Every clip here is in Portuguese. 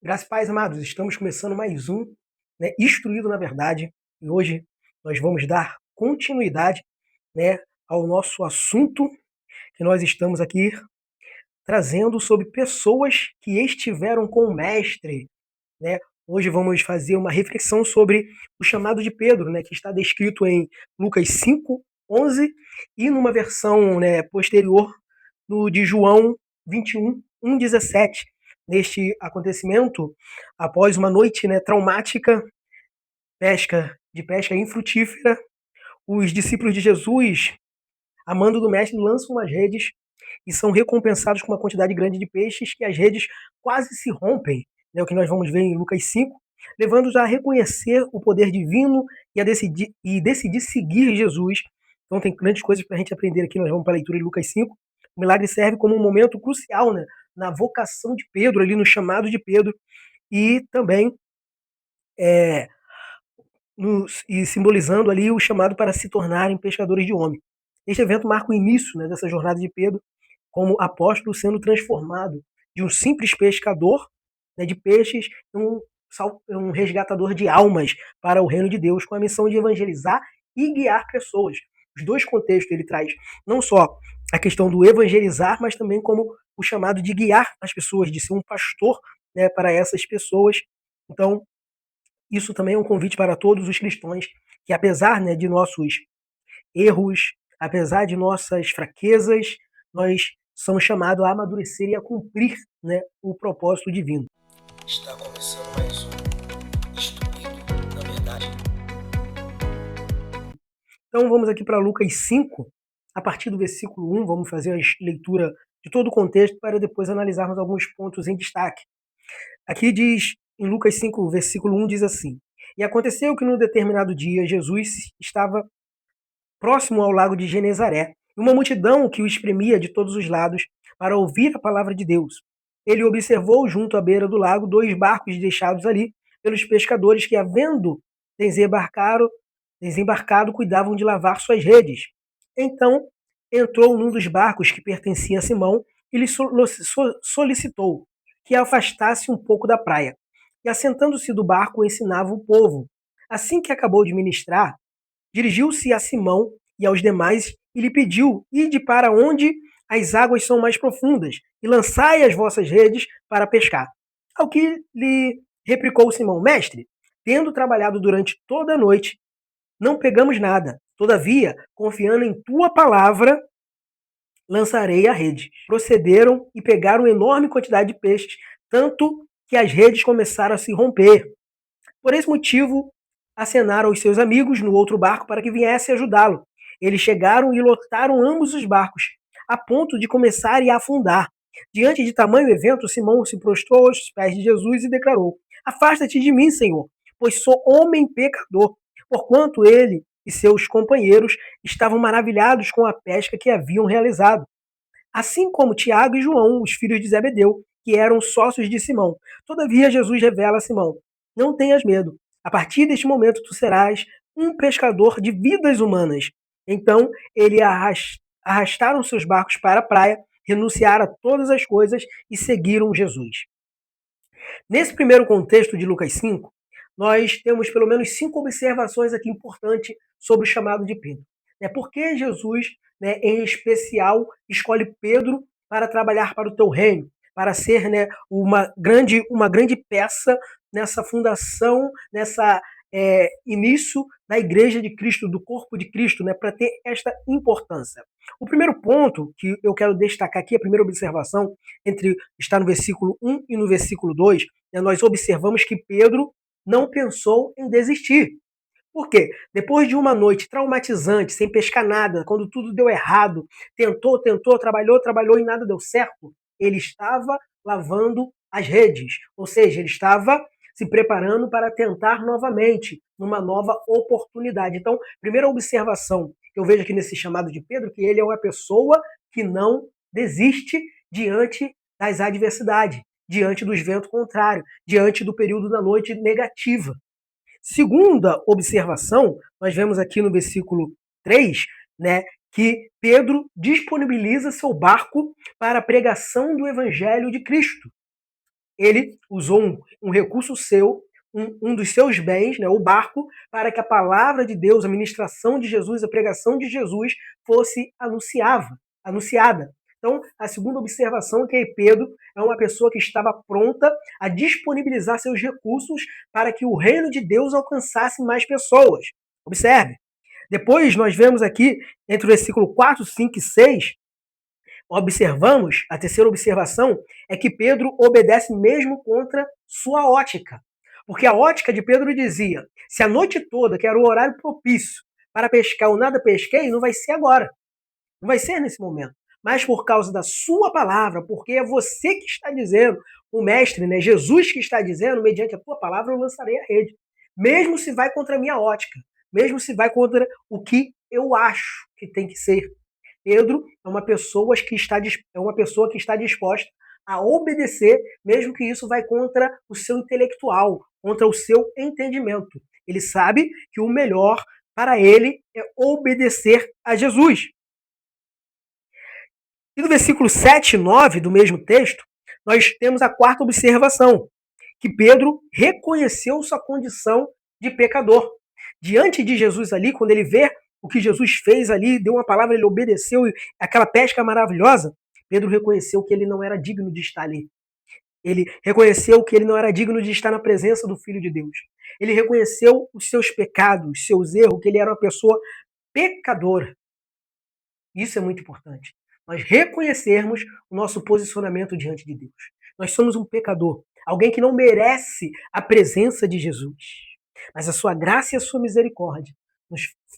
Graças e paz, amados, estamos começando mais um, Instruído na Verdade, e hoje nós vamos dar continuidade, ao nosso assunto que nós estamos aqui trazendo sobre pessoas que estiveram com o Mestre, né? Hoje vamos fazer uma reflexão sobre o chamado de Pedro, que está descrito em Lucas 5:11 e numa versão, posterior no de João 21:17. Neste acontecimento, após uma noite, traumática, pesca infrutífera, os discípulos de Jesus, amando do Mestre, lançam as redes e são recompensados com uma quantidade grande de peixes que as redes quase se rompem, o que nós vamos ver em Lucas 5, levando-os a reconhecer o poder divino e decidir seguir Jesus. Então tem grandes coisas para a gente aprender aqui, nós vamos para a leitura de Lucas 5. O milagre serve como um momento crucial, na vocação de Pedro, ali no chamado de Pedro, e também e simbolizando ali o chamado para se tornarem pescadores de homem. Este evento marca o início, dessa jornada de Pedro como apóstolo, sendo transformado de um simples pescador, de peixes em um resgatador de almas para o reino de Deus, com a missão de evangelizar e guiar pessoas. Os dois contextos ele traz não só a questão do evangelizar, mas também como o chamado de guiar as pessoas, de ser um pastor, para essas pessoas. Então, isso também é um convite para todos os cristãos que, apesar, de nossos erros, apesar de nossas fraquezas, nós somos chamados a amadurecer e a cumprir, o propósito divino. Está começando mais um Instruído na Verdade. Então vamos aqui para Lucas 5, a partir do versículo 1, vamos fazer a leitura de todo o contexto para depois analisarmos alguns pontos em destaque. Aqui diz, em Lucas 5, versículo 1, diz assim: E aconteceu que num determinado dia Jesus estava próximo ao lago de Genezaré, e uma multidão que o espremia de todos os lados para ouvir a palavra de Deus. Ele observou junto à beira do lago 2 barcos deixados ali pelos pescadores que, havendo desembarcado, cuidavam de lavar suas redes. Então entrou num dos barcos que pertencia a Simão e lhe solicitou que afastasse um pouco da praia. E assentando-se do barco, ensinava o povo. Assim que acabou de ministrar, dirigiu-se a Simão e aos demais e lhe pediu: Ide para onde as águas são mais profundas e lançai as vossas redes para pescar. Ao que lhe replicou Simão: Mestre, tendo trabalhado durante toda a noite, não pegamos nada. Todavia, confiando em tua palavra, lançarei a rede. Procederam e pegaram enorme quantidade de peixes, tanto que as redes começaram a se romper. Por esse motivo, acenaram aos seus amigos no outro barco para que viessem ajudá-lo. Eles chegaram e lotaram ambos os barcos, a ponto de começarem a afundar. Diante de tamanho evento, Simão se prostrou aos pés de Jesus e declarou: Afasta-te de mim, Senhor, pois sou homem pecador. Porquanto ele e seus companheiros estavam maravilhados com a pesca que haviam realizado, assim como Tiago e João, os filhos de Zebedeu, que eram sócios de Simão. Todavia, Jesus revela a Simão: Não tenhas medo. A partir deste momento, tu serás um pescador de vidas humanas. Então, ele arrastaram seus barcos para a praia, renunciaram a todas as coisas e seguiram Jesus. Nesse primeiro contexto de Lucas 5, nós temos pelo menos 5 observações aqui importantes sobre o chamado de Pedro. Por que Jesus, em especial, escolhe Pedro para trabalhar para o teu reino, para ser, uma grande peça nessa fundação, nessa início da Igreja de Cristo, do corpo de Cristo, para ter esta importância. O primeiro ponto que eu quero destacar aqui, a primeira observação, está no versículo 1 e no versículo 2, nós observamos que Pedro não pensou em desistir. Por quê? Depois de uma noite traumatizante, sem pescar nada, quando tudo deu errado, tentou, trabalhou e nada deu certo, ele estava lavando as redes, ou seja, ele estava se preparando para tentar novamente, numa nova oportunidade. Então, primeira observação que eu vejo aqui nesse chamado de Pedro, que ele é uma pessoa que não desiste diante das adversidades, diante dos ventos contrários, diante do período da noite negativa. Segunda observação, nós vemos aqui no versículo 3, que Pedro disponibiliza seu barco para a pregação do evangelho de Cristo. ele usou um recurso seu, um dos seus bens, né, o barco, para que a palavra de Deus, a ministração de Jesus, a pregação de Jesus fosse anunciada. Então, a segunda observação é que Pedro é uma pessoa que estava pronta a disponibilizar seus recursos para que o reino de Deus alcançasse mais pessoas. Observe. Depois nós vemos aqui, entre o versículo 4, 5 e 6, observamos, a terceira observação é que Pedro obedece mesmo contra sua ótica. Porque a ótica de Pedro dizia, se a noite toda, que era o horário propício para pescar, eu nada pesquei, não vai ser agora. Não vai ser nesse momento. Mas por causa da sua palavra, porque é você que está dizendo, o mestre, né, Jesus que está dizendo, mediante a tua palavra eu lançarei a rede. Mesmo se vai contra a minha ótica, mesmo se vai contra o que eu acho que tem que ser. Pedro é uma pessoa que está disposta a obedecer, mesmo que isso vai contra o seu intelectual, contra o seu entendimento. Ele sabe que o melhor para ele é obedecer a Jesus. E no versículo 7 e 9 do mesmo texto, nós temos a quarta observação, que Pedro reconheceu sua condição de pecador. Diante de Jesus ali, quando ele vê o que Jesus fez ali, deu uma palavra, ele obedeceu, aquela pesca maravilhosa, Pedro reconheceu que ele não era digno de estar ali. Ele reconheceu que ele não era digno de estar na presença do Filho de Deus. Ele reconheceu os seus pecados, os seus erros, que ele era uma pessoa pecadora. Isso é muito importante. Nós reconhecermos o nosso posicionamento diante de Deus. Nós somos um pecador, alguém que não merece a presença de Jesus. Mas a sua graça e a sua misericórdia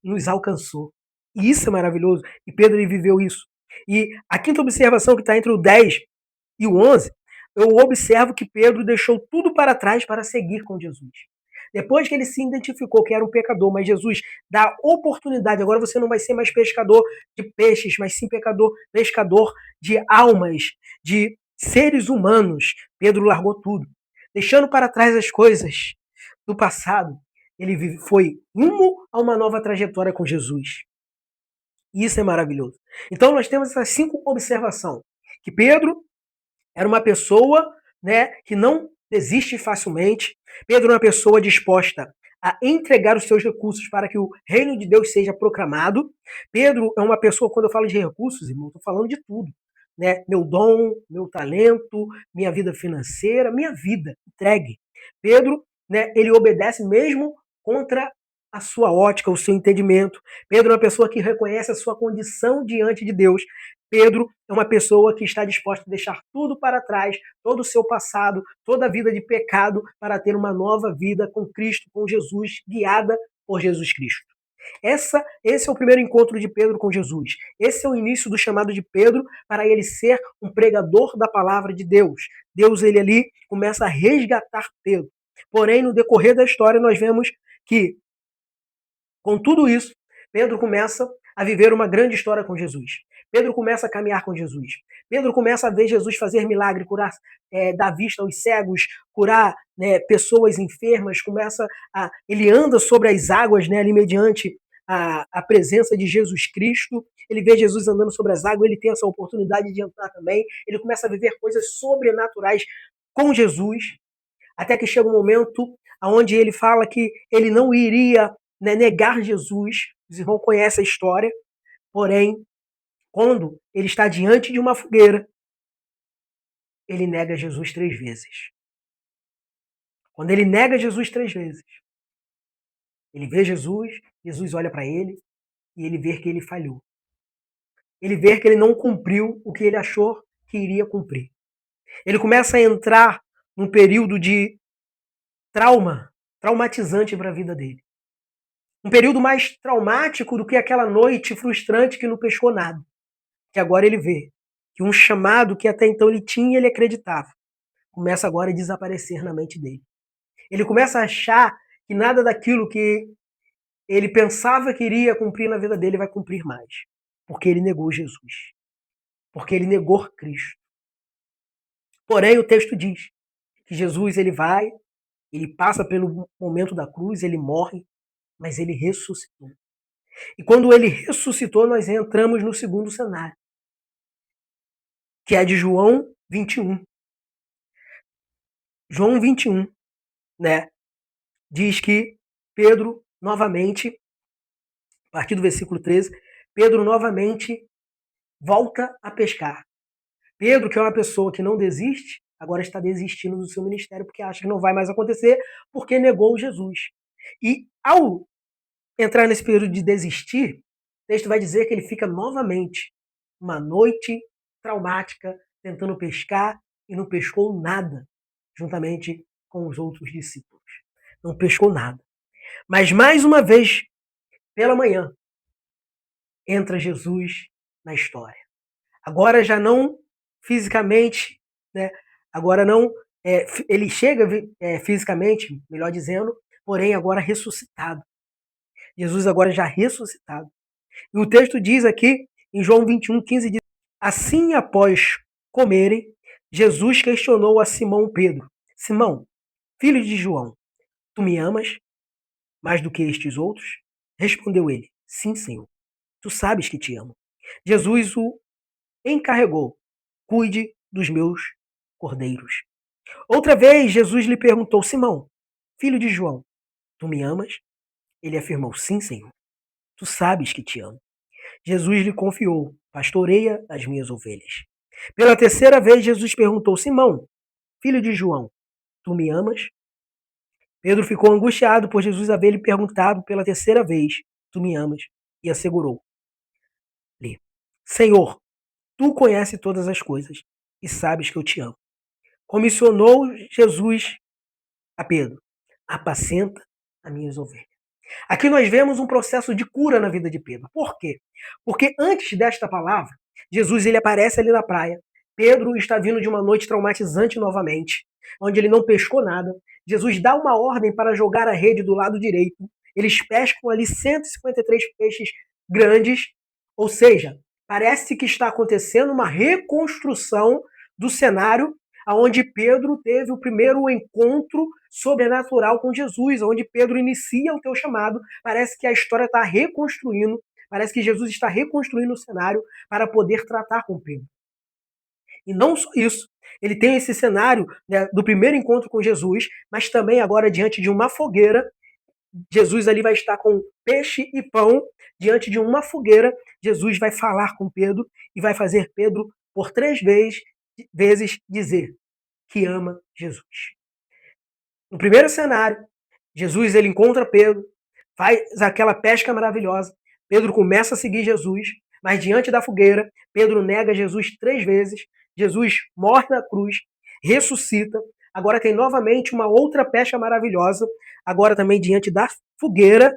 nos alcançou. E isso é maravilhoso. E Pedro ele viveu isso. E a quinta observação, que está entre o 10 e o 11, eu observo que Pedro deixou tudo para trás para seguir com Jesus. Depois que ele se identificou que era um pecador, mas Jesus dá oportunidade, agora você não vai ser mais pescador de peixes, mas sim pescador de almas, de seres humanos. Pedro largou tudo, deixando para trás as coisas do passado. Ele foi rumo a uma nova trajetória com Jesus. Isso é maravilhoso. Então nós temos essas 5 observações. Que Pedro era uma pessoa, né, que não desiste facilmente. Pedro é uma pessoa disposta a entregar os seus recursos para que o reino de Deus seja proclamado. Pedro é uma pessoa, quando eu falo de recursos, irmão, estou falando de tudo. Né? Meu dom, meu talento, minha vida financeira, minha vida, entregue. Pedro, né, ele obedece mesmo contra a sua ótica, o seu entendimento. Pedro é uma pessoa que reconhece a sua condição diante de Deus. Pedro é uma pessoa que está disposta a deixar tudo para trás, todo o seu passado, toda a vida de pecado, para ter uma nova vida com Cristo, com Jesus, guiada por Jesus Cristo. Esse é o primeiro encontro de Pedro com Jesus. Esse é o início do chamado de Pedro para ele ser um pregador da palavra de Deus. Deus, ele ali começa a resgatar Pedro. Porém, no decorrer da história, nós vemos que, com tudo isso, Pedro começa a viver uma grande história com Jesus. Pedro começa a caminhar com Jesus. Pedro começa a ver Jesus fazer milagre, curar, dar vista aos cegos, curar, né, pessoas enfermas. Ele anda sobre as águas, né, ali mediante a presença de Jesus Cristo. Ele vê Jesus andando sobre as águas, ele tem essa oportunidade de entrar também. Ele começa a viver coisas sobrenaturais com Jesus, até que chega um momento onde ele fala que ele não iria, né, negar Jesus. Os irmãos conhecem a história, porém, quando ele está diante de uma fogueira, ele nega Jesus 3 vezes. Quando ele nega Jesus 3 vezes, ele vê Jesus, Jesus olha para ele e ele vê que ele falhou. Ele vê que ele não cumpriu o que ele achou que iria cumprir. Ele começa a entrar num período de traumatizante para a vida dele. Um período mais traumático do que aquela noite frustrante que não pescou nada. Que agora ele vê que um chamado que até então ele tinha, ele acreditava, começa agora a desaparecer na mente dele. Ele começa a achar que nada daquilo que ele pensava que iria cumprir na vida dele vai cumprir mais. Porque ele negou Jesus. Porque ele negou Cristo. Porém, o texto diz que Jesus, ele vai, ele passa pelo momento da cruz, ele morre, mas ele ressuscitou. E quando ele ressuscitou, nós entramos no segundo cenário, que é de João 21. João 21, né, diz que Pedro novamente, a partir do versículo 13, Pedro novamente volta a pescar. Pedro, que é uma pessoa que não desiste, agora está desistindo do seu ministério porque acha que não vai mais acontecer, porque negou Jesus. E ao entrar nesse período de desistir, o texto vai dizer que ele fica novamente uma noite traumática, tentando pescar, e não pescou nada, juntamente com os outros discípulos. Não pescou nada. Mas mais uma vez, pela manhã, entra Jesus na história. Agora já não fisicamente, né? Agora não, ele chega fisicamente, melhor dizendo, porém agora ressuscitado. Jesus agora já ressuscitado. E o texto diz aqui, em João 21:15, diz: assim após comerem, Jesus questionou a Simão Pedro: Simão, filho de João, tu me amas mais do que estes outros? Respondeu ele: sim, Senhor, tu sabes que te amo. Jesus o encarregou: cuide dos meus cordeiros. Outra vez, Jesus lhe perguntou: Simão, filho de João, tu me amas? Ele afirmou: sim, Senhor, tu sabes que te amo. Jesus lhe confiou: pastoreia as minhas ovelhas. Pela terceira vez, Jesus perguntou: Simão, filho de João, tu me amas? Pedro ficou angustiado por Jesus haver lhe perguntado pela terceira vez: tu me amas? E assegurou-lhe: Senhor, tu conheces todas as coisas e sabes que eu te amo. Comissionou Jesus a Pedro: apacenta as minhas ovelhas. Aqui nós vemos um processo de cura na vida de Pedro. Por quê? Porque antes desta palavra, Jesus ele aparece ali na praia. Pedro está vindo de uma noite traumatizante novamente, onde ele não pescou nada. Jesus dá uma ordem para jogar a rede do lado direito. Eles pescam ali 153 peixes grandes, ou seja, parece que está acontecendo uma reconstrução do cenário onde Pedro teve o primeiro encontro sobrenatural com Jesus, onde Pedro inicia o teu chamado. Parece que a história está reconstruindo, parece que Jesus está reconstruindo o cenário para poder tratar com Pedro. E não só isso, ele tem esse cenário, né, do primeiro encontro com Jesus, mas também agora diante de uma fogueira. Jesus ali vai estar com peixe e pão diante de uma fogueira. Jesus vai falar com Pedro e vai fazer Pedro por 3 vezes dizer que ama Jesus. No primeiro cenário, Jesus ele encontra Pedro, faz aquela pesca maravilhosa. Pedro começa a seguir Jesus, mas diante da fogueira, Pedro nega Jesus 3 vezes. Jesus morre na cruz, ressuscita. Agora tem novamente uma outra pesca maravilhosa. Agora também diante da fogueira,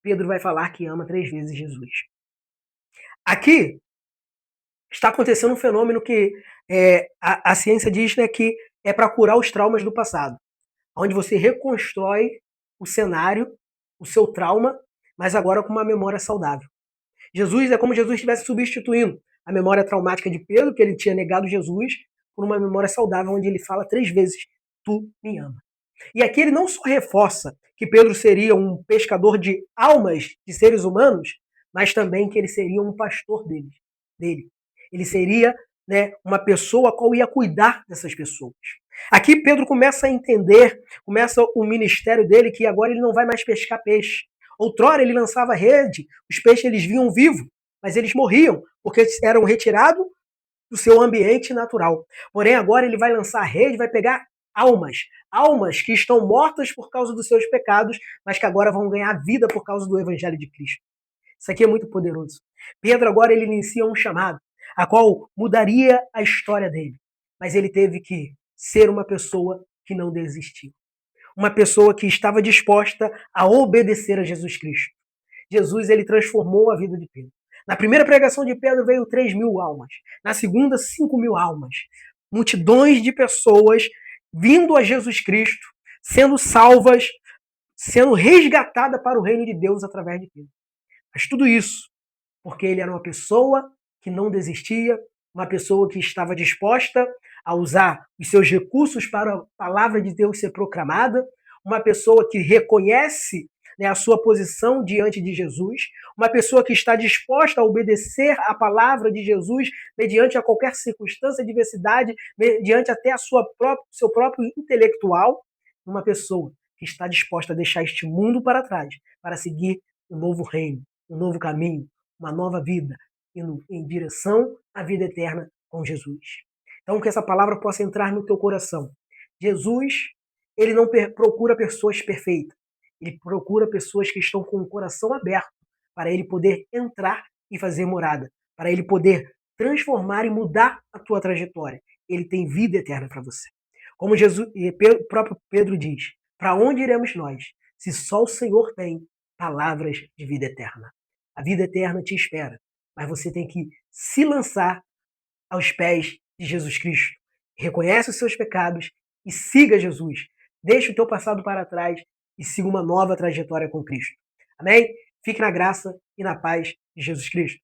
Pedro vai falar que ama 3 vezes Jesus. Aqui está acontecendo um fenômeno que a ciência diz, né, que é para curar os traumas do passado, onde você reconstrói o cenário, o seu trauma, mas agora com uma memória saudável. Jesus é como Jesus estivesse substituindo a memória traumática de Pedro, que ele tinha negado Jesus, por uma memória saudável, onde ele fala 3 vezes: tu me ama. E aqui ele não só reforça que Pedro seria um pescador de almas de seres humanos, mas também que ele seria um pastor dele. Ele seria, né, uma pessoa a qual ia cuidar dessas pessoas. Aqui Pedro começa a entender, começa o ministério dele, que agora ele não vai mais pescar peixe. Outrora ele lançava rede, os peixes eles vinham vivos, mas eles morriam, porque eram retirados do seu ambiente natural. Porém, agora ele vai lançar a rede, vai pegar almas que estão mortas por causa dos seus pecados, mas que agora vão ganhar vida por causa do Evangelho de Cristo. Isso aqui é muito poderoso. Pedro agora ele inicia um chamado, a qual mudaria a história dele. Mas ele teve que ser uma pessoa que não desistiu. Uma pessoa que estava disposta a obedecer a Jesus Cristo. Jesus ele transformou a vida de Pedro. Na primeira pregação de Pedro veio 3.000 almas. Na segunda, 5.000 almas. Multidões de pessoas vindo a Jesus Cristo, sendo salvas, sendo resgatadas para o reino de Deus através de Pedro. Mas tudo isso porque ele era uma pessoa que não desistia, uma pessoa que estava disposta a usar os seus recursos para a palavra de Deus ser proclamada, uma pessoa que reconhece né, a sua posição diante de Jesus, uma pessoa que está disposta a obedecer à palavra de Jesus mediante a qualquer circunstância, adversidade, mediante até seu próprio intelectual, uma pessoa que está disposta a deixar este mundo para trás para seguir um novo reino, um novo caminho, uma nova vida, indo em direção à vida eterna com Jesus. Então, que essa palavra possa entrar no teu coração. Jesus, ele não procura pessoas perfeitas. Ele procura pessoas que estão com o coração aberto para ele poder entrar e fazer morada, para ele poder transformar e mudar a tua trajetória. Ele tem vida eterna para você. Como Jesus, o próprio Pedro diz, para onde iremos nós, se só o Senhor tem palavras de vida eterna? A vida eterna te espera, mas você tem que se lançar aos pés de Jesus Cristo. Reconhece os seus pecados e siga Jesus. Deixe o teu passado para trás e siga uma nova trajetória com Cristo. Amém? Fique na graça e na paz de Jesus Cristo.